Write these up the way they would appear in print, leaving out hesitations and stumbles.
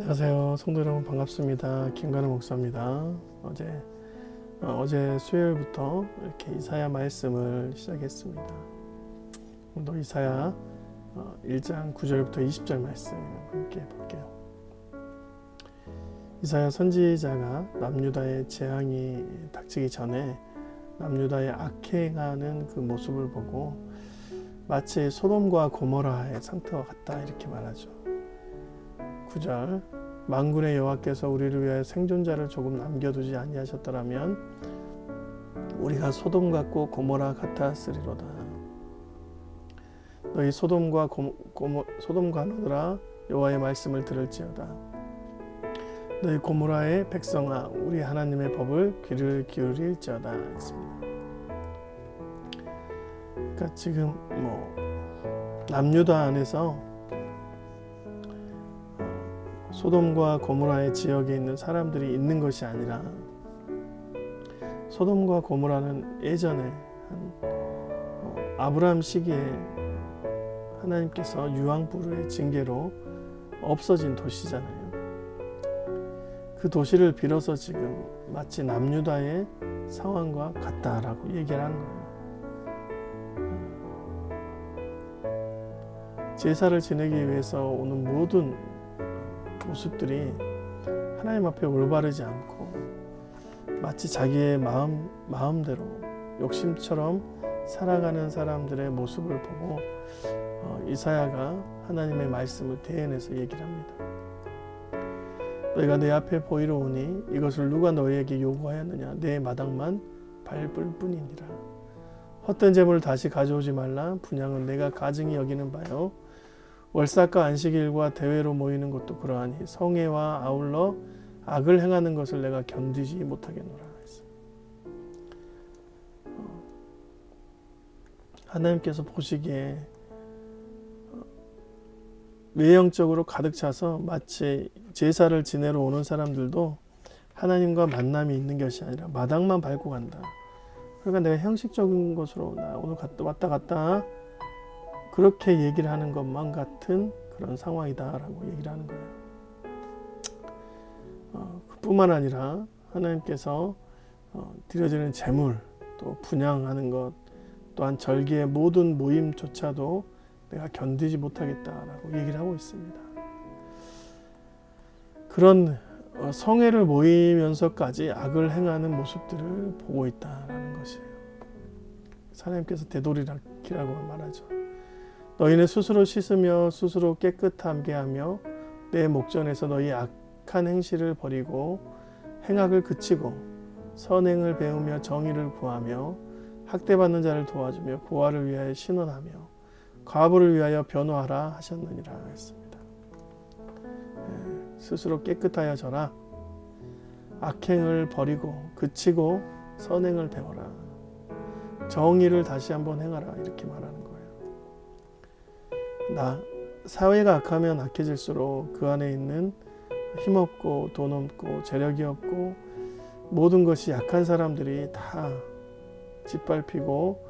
안녕하세요. 성도 여러분 반갑습니다. 김관우 목사입니다. 어제 수요일부터 이렇게 이사야 말씀을 시작했습니다. 오늘도 이사야 1장 9절부터 20절 말씀 함께 볼게요. 이사야 선지자가 남유다의 재앙이 닥치기 전에 남유다의 악행하는 그 모습을 보고 마치 소돔과 고모라의 상태와 같다 이렇게 말하죠. 9절 만군의 여호와께서 우리를 위하여 생존자를 조금 남겨두지 아니하셨더라면 우리가 소돔 같고 고모라 같았으리로다. 너희 소돔과 너더라 여호와의 말씀을 들을지어다. 너희 고모라의 백성아 우리 하나님의 법을 귀를 기울일지어다 했습니다. 그러니까 지금 남유다 안에서 소돔과 고모라의 지역에 있는 사람들이 있는 것이 아니라 소돔과 고모라는 예전에 아브라함 시기에 하나님께서 유황불의 징계로 없어진 도시잖아요. 그 도시를 빌어서 지금 마치 남유다의 상황과 같다라고 얘기를 한 거예요. 제사를 지내기 위해서 오는 모든 모습들이 하나님 앞에 올바르지 않고 마치 자기의 마음대로 욕심처럼 살아가는 사람들의 모습을 보고 이사야가 하나님의 말씀을 대해내서 얘기를 합니다. 너희가 내 앞에 보이러 오니 이것을 누가 너희에게 요구하였느냐 내 마당만 밟을 뿐이니라. 헛된 재물을 다시 가져오지 말라. 분향은 내가 가증히 여기는 바요 월삭과 안식일과 대회로 모이는 것도 그러하니 성회와 아울러 악을 행하는 것을 내가 견디지 못하겠노라. 하나님께서 보시기에 외형적으로 가득 차서 마치 제사를 지내러 오는 사람들도 하나님과 만남이 있는 것이 아니라 마당만 밟고 간다. 그러니까 내가 형식적인 것으로 나 오늘 왔다 갔다 그렇게 얘기를 하는 것만 같은 그런 상황이다라고 얘기를 하는 거예요. 그뿐만 아니라 하나님께서 드려지는 제물 또 분향하는 것 또한 절기의 모든 모임조차도 내가 견디지 못하겠다라고 얘기를 하고 있습니다. 그런 성회를 모이면서까지 악을 행하는 모습들을 보고 있다라는 것이에요. 하나님께서 되돌이라고 말하죠. 너희는 스스로 씻으며 스스로 깨끗하게 하며 내 목전에서 너희 악한 행실을 버리고 행악을 그치고 선행을 배우며 정의를 구하며 학대받는 자를 도와주며 고아를 위하여 신원하며 과부를 위하여 변호하라 하셨느니라 했습니다. 스스로 깨끗하여 져라. 악행을 버리고 그치고 선행을 배워라. 정의를 다시 한번 행하라 이렇게 말하는 거예요. 사회가 악하면 악해질수록 그 안에 있는 힘없고 돈 없고 재력이 없고 모든 것이 약한 사람들이 다 짓밟히고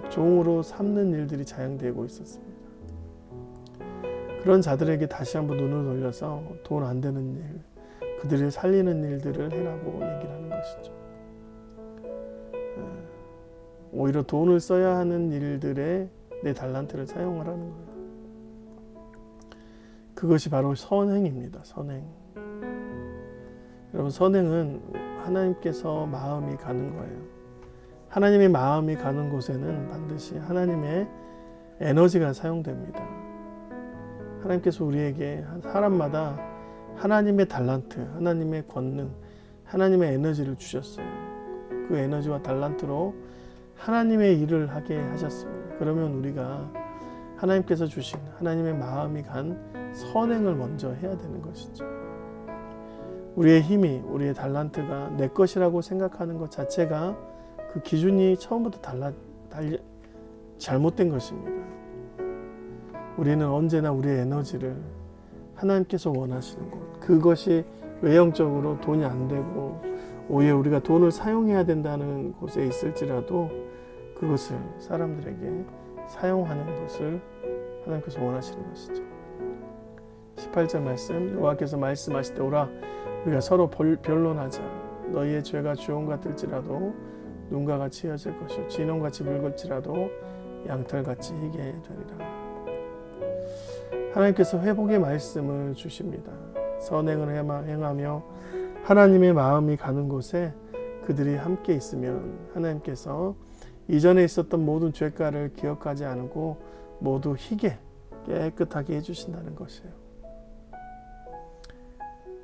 종으로 삼는 일들이 자행되고 있었습니다. 그런 자들에게 다시 한번 눈을 돌려서 돈 안 되는 일, 그들을 살리는 일들을 해라고 얘기를 하는 것이죠. 오히려 돈을 써야 하는 일들에 내 달란트를 사용하라는 거예요. 그것이 바로 선행입니다. 선행. 여러분 선행은 하나님께서 마음이 가는 거예요. 하나님의 마음이 가는 곳에는 반드시 하나님의 에너지가 사용됩니다. 하나님께서 우리에게 사람마다 하나님의 달란트, 하나님의 권능, 하나님의 에너지를 주셨어요. 그 에너지와 달란트로 하나님의 일을 하게 하셨습니다. 그러면 우리가 하나님께서 주신 하나님의 마음이 간 선행을 먼저 해야 되는 것이죠. 우리의 힘이, 우리의 달란트가 내 것이라고 생각하는 것 자체가 그 기준이 처음부터 잘못된 것입니다. 우리는 언제나 우리의 에너지를 하나님께서 원하시는 곳, 그것이 외형적으로 돈이 안 되고 오히려 우리가 돈을 사용해야 된다는 곳에 있을지라도 그것을 사람들에게 사용하는 것을 하나님께서 원하시는 것이죠. 18절 말씀, 여호와께서 말씀하시되 오라 우리가 서로 변론하자. 너희의 죄가 주홍 같을지라도 눈과 같이 헤어질 것이요 진홍같이 붉을지라도 양털같이 희게 되리라. 하나님께서 회복의 말씀을 주십니다. 선행을 행하며 하나님의 마음이 가는 곳에 그들이 함께 있으면 하나님께서 이전에 있었던 모든 죄가를 기억하지 않고 모두 희게 깨끗하게 해주신다는 것이에요.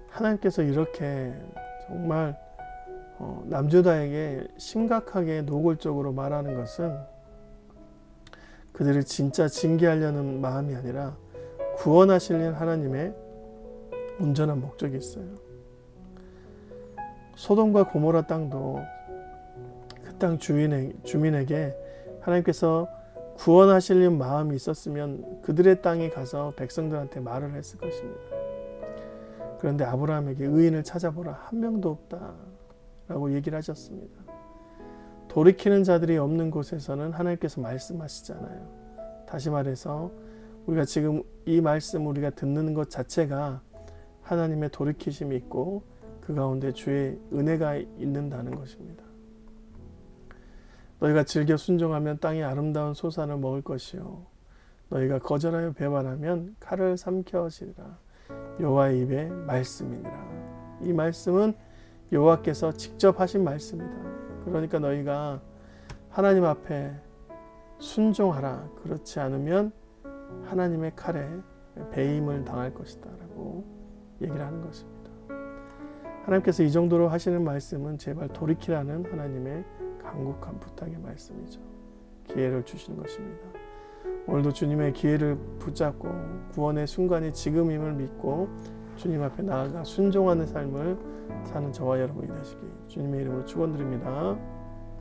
하나님께서 이렇게 정말 남주다에게 심각하게 노골적으로 말하는 것은 그들을 진짜 징계하려는 마음이 아니라 구원하시는 하나님의 온전한 목적이 있어요. 소돔과 고모라 땅도 그 땅 주민에게 하나님께서 구원하시려는 마음이 있었으면 그들의 땅에 가서 백성들한테 말을 했을 것입니다. 그런데 아브라함에게 의인을 찾아보라 한 명도 없다 라고 얘기를 하셨습니다. 돌이키는 자들이 없는 곳에서는 하나님께서 말씀하시잖아요. 다시 말해서 우리가 지금 이 말씀 우리가 듣는 것 자체가 하나님의 돌이키심이 있고 그 가운데 주의 은혜가 있는다는 것입니다. 너희가 즐겨 순종하면 땅의 아름다운 소산을 먹을 것이요 너희가 거절하여 배반하면 칼을 삼켜지리라. 여호와의 입의 말씀이니라. 이 말씀은 여호와께서 직접 하신 말씀이다. 그러니까 너희가 하나님 앞에 순종하라. 그렇지 않으면 하나님의 칼에 배임을 당할 것이다 라고 얘기를 하는 것입니다. 하나님께서 이 정도로 하시는 말씀은 제발 돌이키라는 하나님의 간곡한 부탁의 말씀이죠. 기회를 주시는 것입니다. 오늘도 주님의 기회를 붙잡고 구원의 순간이 지금임을 믿고 주님 앞에 나아가 순종하는 삶을 사는 저와 여러분이 되시기 주님의 이름으로 축원드립니다.